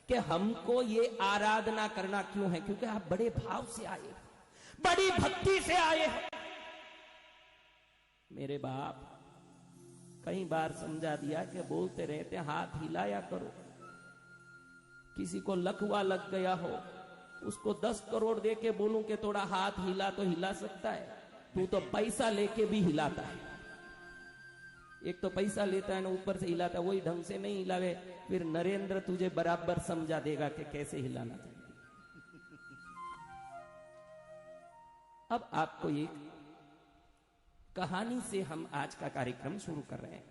कि हमको ये आराधना करना क्यों है, क्योंकि आप बड़े भाव से आए, बड़ी भक्ति से आए हैं। मेरे बाप कई बार समझा दिया कि बोलते रहते हाथ हिलाया करो। किसी को लकवा लग गया हो, उसको 10 करोड़ दे के बोलूं कि थोड़ा हाथ हिला तो हिला सकता है, तू तो पैसा लेके भी हिलाता है। एक तो पैसा लेता है ना, ऊपर से हिलाता है, वही ढंग से नहीं हिलावे, फिर नरेंद्र तुझे बराबर समझा देगा कि कैसे हिलाना चाहिए। अब आपको एक कहानी से हम आज का कार्यक्रम शुरू कर रहे हैं।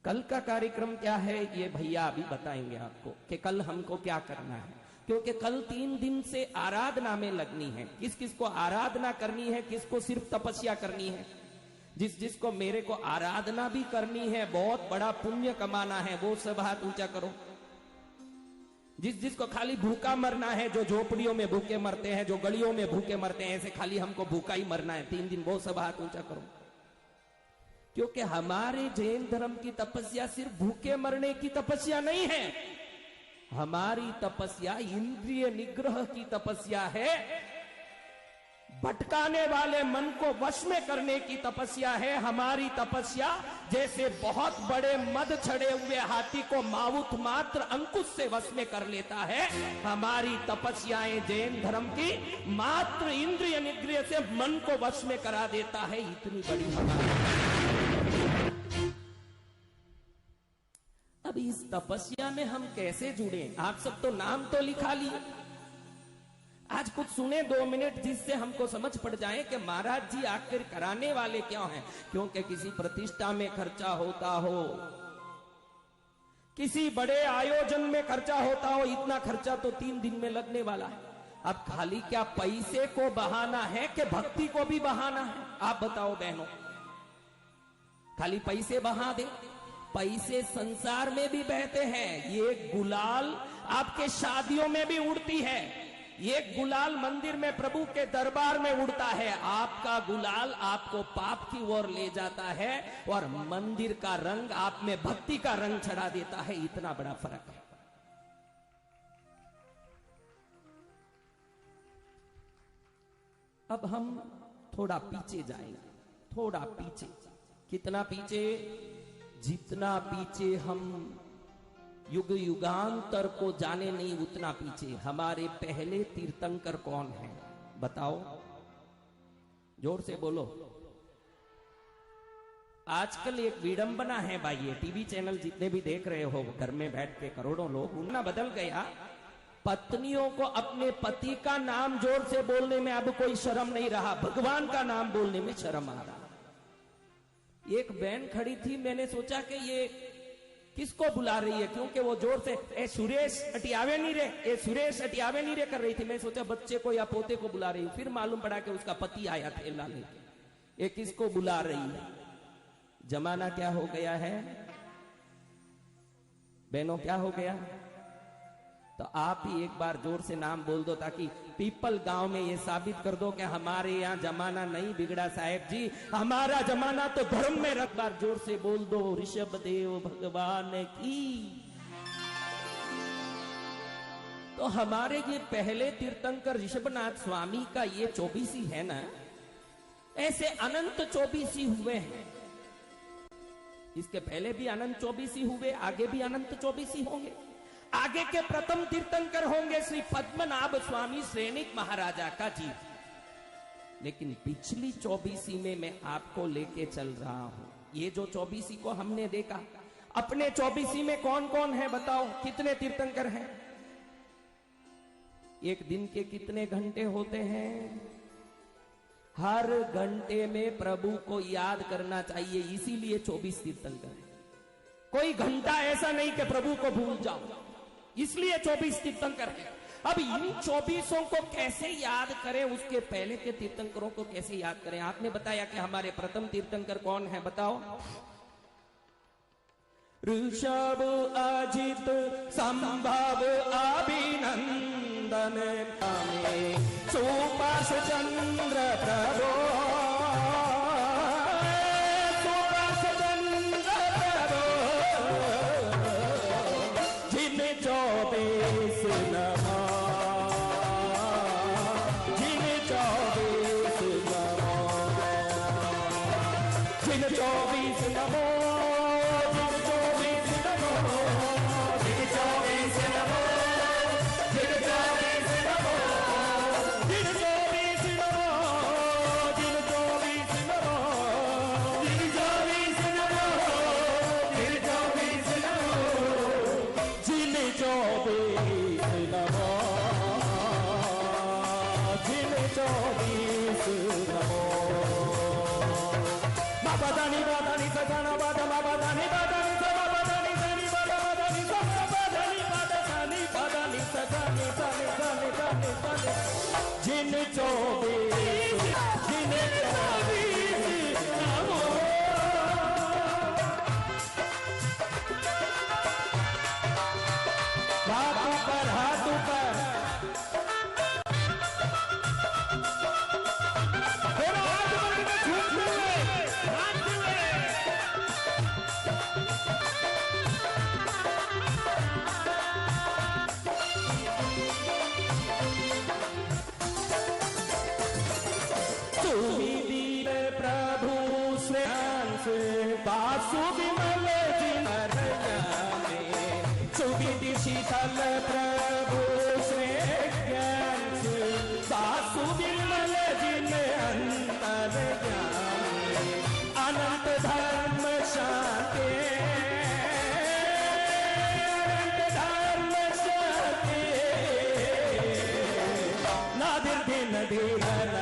कल का कार्यक्रम क्या है ये भैया अभी बताएंगे आपको कि कल हमको क्या करना है, क्योंकि कल 3 दिन से आराधना में लगनी है। किस किस को आराधना करनी है, किसको सिर्फ तपस्या करनी है। जिसको मेरे को आराधना भी करनी है, बहुत बड़ा पुण्य कमाना है, वो सब हाथ ऊंचा करो। जिसको खाली भूखा मरना है, जो झोपड़ियों में भूखे मरते हैं, जो गलियों में भूखे मरते हैं, ऐसे खाली हमको भूखा ही मरना है 3 दिन, वो सब हाथ ऊंचा करो। क्योंकि हमारे जैन धर्म की तपस्या सिर्फ भूखे मरने की तपस्या नहीं है। हमारी तपस्या इंद्रिय निग्रह की तपस्या है, भटकाने वाले मन को वश में करने की तपस्या है। हमारी तपस्या जैसे बहुत बड़े मद छड़े हुए हाथी को माउथ मात्र अंकुश से वश में कर लेता है, हमारी तपस्याएं जैन धर्म की मात्र इंद्रिय निग्रह से मन को वश में करा देता है। इतनी बड़ी हमारी। अब इस तपस्या में हम कैसे जुड़े? आप सब तो नाम तो लिखा लिए, आज कुछ सुने 2 मिनट जिससे हमको समझ पड़ जाए कि महाराज जी आखिर कराने वाले क्या हैं। क्योंकि किसी प्रतिष्ठा में खर्चा होता हो, किसी बड़े आयोजन में खर्चा होता हो, इतना खर्चा तो 3 दिन में लगने वाला है। अब खाली क्या पैसे को बहाना है कि भक्ति को भी बहाना है? आप बताओ बहनों, खाली पैसे बहा दे? पैसे संसार में भी बहते हैं। ये गुलाल आपके शादियों में भी उड़ती है, ये गुलाल मंदिर में प्रभु के दरबार में उड़ता है। आपका गुलाल आपको पाप की ओर ले जाता है और मंदिर का रंग आप में भक्ति का रंग चढ़ा देता है। इतना बड़ा फर्क है। अब हम थोड़ा पीछे जाएंगे, थोड़ा पीछे। कितना पीछे? जितना पीछे हम युग युगांतर को जाने नहीं, उतना पीछे। हमारे पहले तीर्थंकर कौन है बताओ? जोर से बोलो। आजकल एक विडंबना है भाई, ये टीवी चैनल जितने भी देख रहे हो घर में बैठ के करोड़ों लोग, उनका बदल गया। पत्नियों को अपने पति का नाम जोर से बोलने में अब कोई शर्म नहीं रहा, भगवान का नाम बोलने में शर्म आ रहा। एक बहन खड़ी थी, मैंने सोचा कि ये किसको बुला रही है, क्योंकि वो जोर से ए सुरेश अटियावे नहीं रे, ए सुरेश अटियावे नहीं रे कर रही थी। मैं सोचा बच्चे को या पोते को बुला रही हूं, फिर मालूम पड़ा कि उसका पति आया थैला लेके। ये किसको बुला रही है? जमाना क्या हो गया है बहनों, क्या हो गया? तो आप ही एक बार जोर से नाम बोल दो, ताकि पीपल गांव में ये साबित कर दो कि हमारे यहाँ जमाना नहीं बिगड़ा साहेब जी, हमारा जमाना तो धर्म में रख। बार जोर से बोल दो, ऋषभ देव भगवान की। तो हमारे ये पहले तीर्थंकर ऋषभनाथ स्वामी का ये 24 है ना, ऐसे अनंत 24 हुए हैं। इसके पहले भी अनंत 24 हुए, आगे भी अनंत 24 होंगे। आगे के प्रथम तीर्थंकर होंगे श्री पद्मनाभ स्वामी श्रेणिक महाराजा का जी। लेकिन पिछली 24 में मैं आपको लेके चल रहा हूं। ये जो 24 को हमने देखा, अपने 24 में कौन कौन है बताओ? कितने तीर्थंकर हैं? एक दिन के कितने घंटे होते हैं? हर घंटे में प्रभु को याद करना चाहिए, इसीलिए 24 तीर्थंकर है। कोई घंटा ऐसा नहीं कि प्रभु को भूल जाओ, इसलिए 24 तीर्थंकर है। अब इन 24 को कैसे याद करें, उसके पहले के तीर्थंकरों को कैसे याद करें? आपने बताया कि हमारे प्रथम तीर्थंकर कौन है, बताओ? ऋषभ अजित संभव अभिनंदन सुपाश चंद्र प्रभो, सुपाश चंद्र प्रभो, जिन 24 जिन 24 नमो, जिन 24 नमो, जिन 24 नमो, जिन 24 नमो, जिन 24 नमो, जिन 24 नमो, जिन 24 नमो, जिन 24 नमो, जिन 24 नमो, जिन 24 नमो। बाबा दानी बादानी सगाना बादा बाबा दानी बादानी सगा बादानी दानी बादा बादानी सगा बादानी बादा दानी बादानी सगानी दानी दानी दानी दानी जिन 24 जिन 24 नमो। हाथ ऊपर हाथ ऊपर प्रभु श्रेयांश बासु विमल जिन में सुविधि शीतल प्रभु श्रेयांश बासु विमल जिन अंतर अनंत धर्म शांति अनंत धर्म शांति नादिर दिन धीरन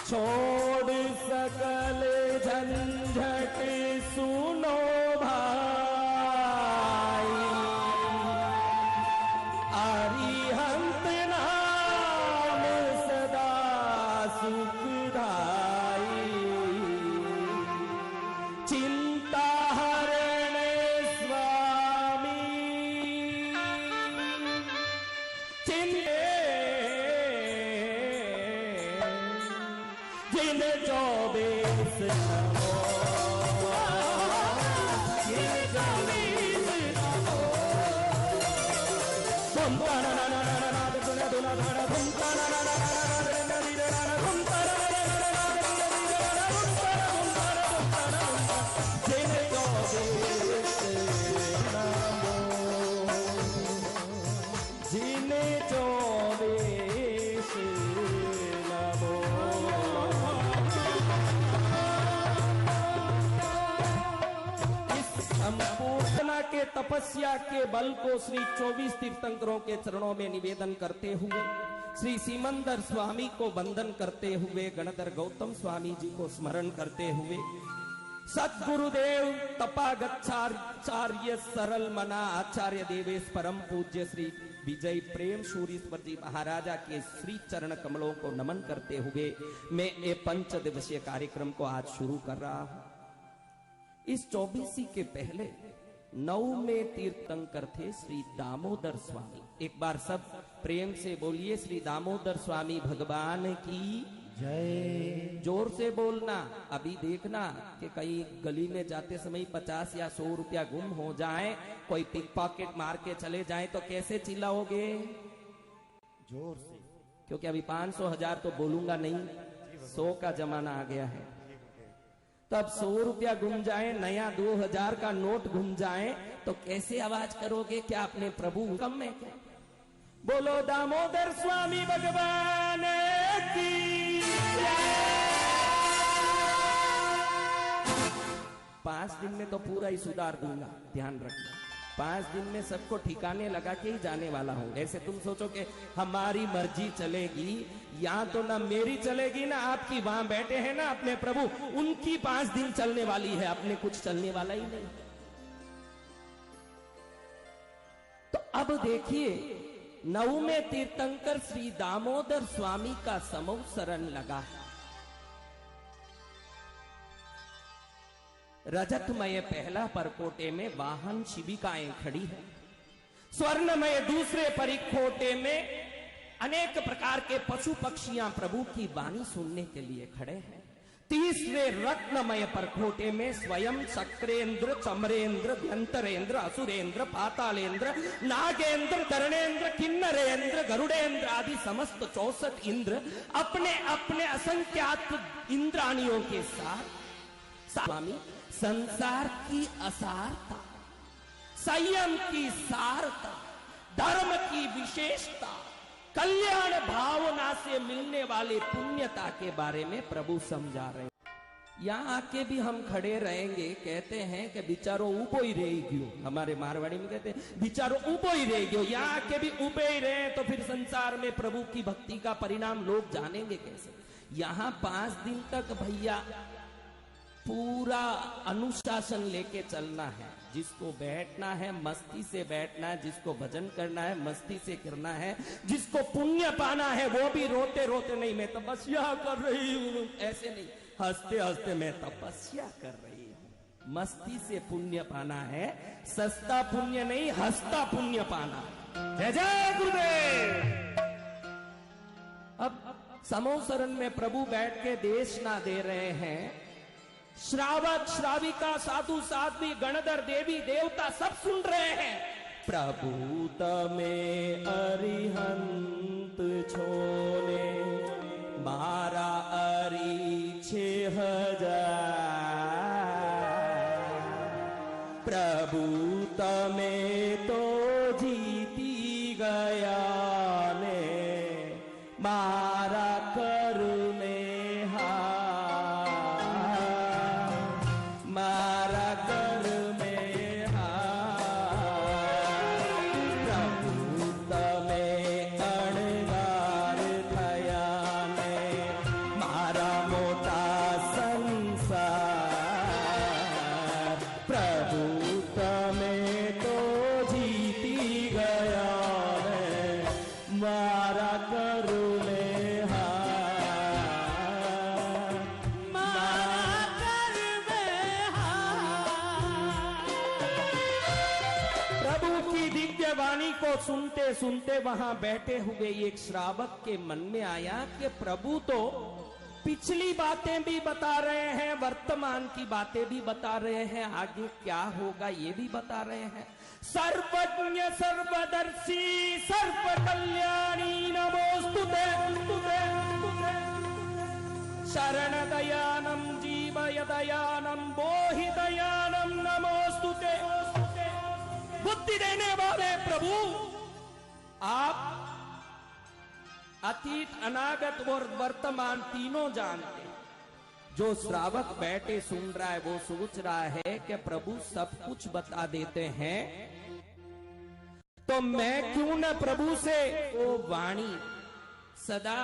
छोड़ सकल झंझट सुनो भाई अरिहंत नाम सदा सुखदाई चिंता हरण स्वामी जिन 24 नमो, जिन 24 नमो। धुम ताना ना ना ना ना ना दुना दुना धाना धुम ताना ना ना ना ना ना नदी रे ना धुम ताना ना ना ना ना नदी रे ना धुम ताना धुम ताना धुम ताना जिन 24 नमो, जिन 24 नमो। संपूर्ण के तपस्या के बल को श्री 24 तीर्थंकरों के चरणों में निवेदन करते हुए, श्री सीमंदर स्वामी को वंदन करते हुए, गणधर गौतम स्वामी जी को स्मरण करते हुए, सद्गुरुदेव तपागच्छार्य सरल मना आचार्य देवेश परम पूज्य श्री विजय प्रेम सूरीश्वर जी महाराजा के श्री चरण कमलों को नमन करते हुए मैं ये 5 दिवसीय कार्यक्रम को आज शुरू कर रहा हूं। इस 24 के पहले 9 में तीर्थंकर थे श्री दामोदर स्वामी। एक बार सब प्रेम से बोलिए श्री दामोदर स्वामी भगवान की जय। जोर से बोलना। अभी देखना कि कहीं गली में जाते समय 50 या 100 रुपया गुम हो जाए, कोई पिक पॉकेट मार के चले जाए तो कैसे चिल्लाओगे? जोर से। क्योंकि अभी 500 1000 तो बोलूंगा नहीं, 100 का जमाना आ गया है। तब 100 रुपया गुम जाए, नया 2000 का नोट गुम जाए तो कैसे आवाज करोगे? क्या अपने प्रभु कम में क्या? बोलो दामोदर स्वामी भगवान की जय। 5 दिन में तो पूरा ही सुधार दूंगा, ध्यान रखना। 5 दिन में सबको ठिकाने लगा के ही जाने वाला हूं। ऐसे तुम सोचो कि हमारी मर्जी चलेगी, यहां तो ना मेरी चलेगी ना आपकी। वहां बैठे हैं ना अपने प्रभु, उनकी 5 दिन चलने वाली है, अपने कुछ चलने वाला ही नहीं। तो अब देखिए, नवमें तीर्थंकर श्री दामोदर स्वामी का समवसरण लगा है। रजतमय पहला परकोटे में वाहन शिविकाएं खड़ी है। स्वर्णमय दूसरे परिखोटे में अनेक प्रकार के पशु पक्षियां प्रभु की वाणी सुनने के लिए खड़े हैं। तीसरे रत्नमय परखोटे में स्वयं शक्रेंद्र, चमरेंद्र, व्यंतरेंद्र, असुरेंद्र, पातालेंद्र, नागेंद्र, धरणेंद्र, किन्नरेंद्र, गरुड़ेंद्र आदि समस्त 64 इंद्र अपने अपने असंख्यात इंद्राणियों के साथ स्वामी संसार की असारता, संयम की सारता, धर्म की विशेषता, कल्याण भावना से मिलने वाले पुण्यता के बारे में प्रभु समझा रहे हैं। यहां आके भी हम खड़े रहेंगे, कहते हैं कि बिचारो ऊपो ही रह गयो। हमारे मारवाड़ी में कहते हैं बिचारो ऊपो ही रह गयो। यहां आके भी ऊपे ही रहे तो फिर संसार में प्रभु की भक्ति का परिणाम लोग जानेंगे कैसे? यहां 5 दिन तक भैया पूरा अनुशासन लेके चलना है। जिसको बैठना है मस्ती से बैठना है, जिसको भजन करना है मस्ती से करना है, जिसको पुण्य पाना है वो भी रोते रोते नहीं मैं तपस्या कर रही हूं, ऐसे नहीं, हंसते हंसते मैं तपस्या कर रही हूं। मस्ती से पुण्य पाना है, सस्ता पुण्य नहीं हंसता पुण्य पाना। जय जय गुरुदेव। अब समवसरण में प्रभु बैठ के देशना दे रहे हैं। श्रावक श्राविका साधु साध्वी गणधर देवी देवता सब सुन रहे हैं। प्रभु तमें अरिहंत छोने मारा अरि 6000। प्रभु तमें तो जीती गया ने मारा कर में सुनते सुनते वहां बैठे हुए एक श्रावक के मन में आया कि प्रभु तो पिछली बातें भी बता रहे हैं, वर्तमान की बातें भी बता रहे हैं, आगे क्या होगा ये भी बता रहे हैं। सर्वज्ञ सर्वदर्शी सर्व कल्याणी नमोस्तुते शरण दयानम जीवय दयानम बोहि दयानम नमोस्तुते। बुद्धि देने वाले प्रभु आप अतीत अनागत और वर्तमान तीनों जानते हैं। जो श्रावक बैठे सुन रहा है वो सोच रहा है कि प्रभु सब कुछ बता देते हैं तो मैं क्यों न प्रभु से वो वाणी सदा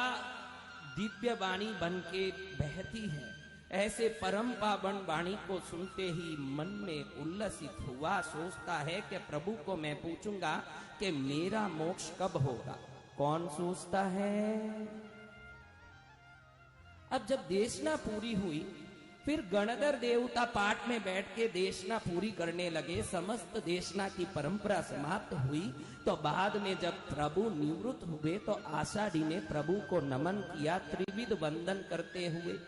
दिव्य वाणी बन के बहती है। ऐसे परम पावन वाणी को सुनते ही मन में उल्लसित हुआ। सोचता है कि प्रभु को मैं पूछूंगा कि मेरा मोक्ष कब होगा। कौन सोचता है? अब जब देशना पूरी हुई फिर गणधर देवता पाठ में बैठ के देशना पूरी करने लगे। समस्त देशना की परंपरा समाप्त हुई तो बाद में जब प्रभु निवृत्त हुए तो आषाढ़ी ने प्रभु को नमन किया त्रिविध वंदन करते हुए।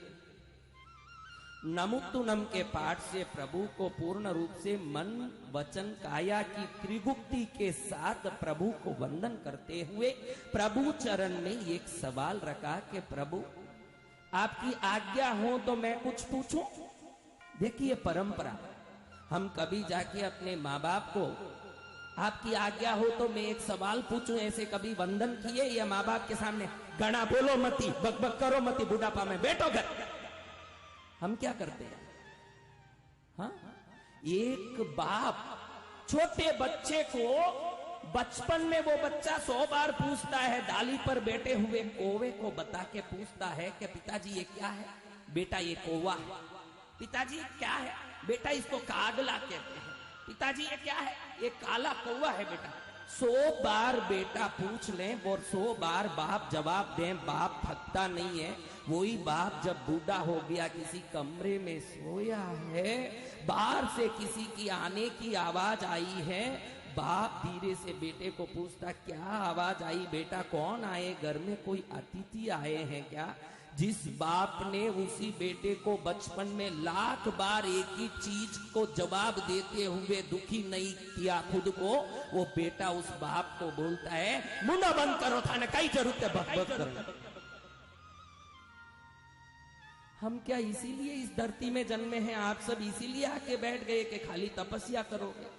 नमुत्तुनम के पाठ से प्रभु को पूर्ण रूप से मन वचन काया की त्रिगुक्ति के साथ प्रभु को वंदन करते हुए प्रभु चरण में एक सवाल रखा कि प्रभु आपकी आज्ञा हो तो मैं कुछ पूछूं। देखिए परंपरा, हम कभी जाके अपने माँ बाप को आपकी आज्ञा हो तो मैं एक सवाल पूछूं ऐसे कभी वंदन किए? या माँ बाप के सामने गणा बोलो मती, बक बक करो मती, बुढ़ापा में बैठो घर। हम क्या करते हैं? हाँ, एक बाप छोटे बच्चे को बचपन में वो बच्चा 100 बार पूछता है, डाली पर बैठे हुए कौवे को बता के पूछता है कि पिताजी ये क्या है? बेटा ये कौवा है। पिताजी ये क्या है? बेटा इसको कागला कहते हैं। पिताजी ये क्या है? ये काला कौवा है बेटा। 100 बार बेटा पूछ ले और 100 बार बाप जवाब दे, बाप थकता नहीं है। वही बाप जब बूढ़ा हो गया, किसी कमरे में सोया है, बाहर से किसी की आने की आवाज आई है, बाप धीरे से बेटे को पूछता क्या आवाज आई बेटा? कौन आए? घर में कोई अतिथि आए हैं क्या? जिस बाप ने उसी बेटे को बचपन में लाख बार एक ही चीज को जवाब देते हुए दुखी नहीं किया खुद को, वो बेटा उस बाप को बोलता है मुंडा बंद करो, थाने कई जरूरत है बक बक करो। हम क्या इसीलिए इस धरती में जन्मे हैं? आप सब इसीलिए आके बैठ गए कि खाली तपस्या करोगे,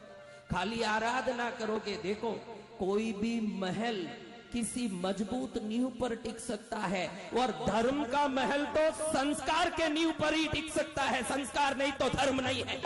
खाली आराधना करोगे? देखो, कोई भी महल किसी मजबूत नींव पर टिक सकता है और धर्म का महल तो संस्कार के नींव पर ही टिक सकता है। संस्कार नहीं तो धर्म नहीं है।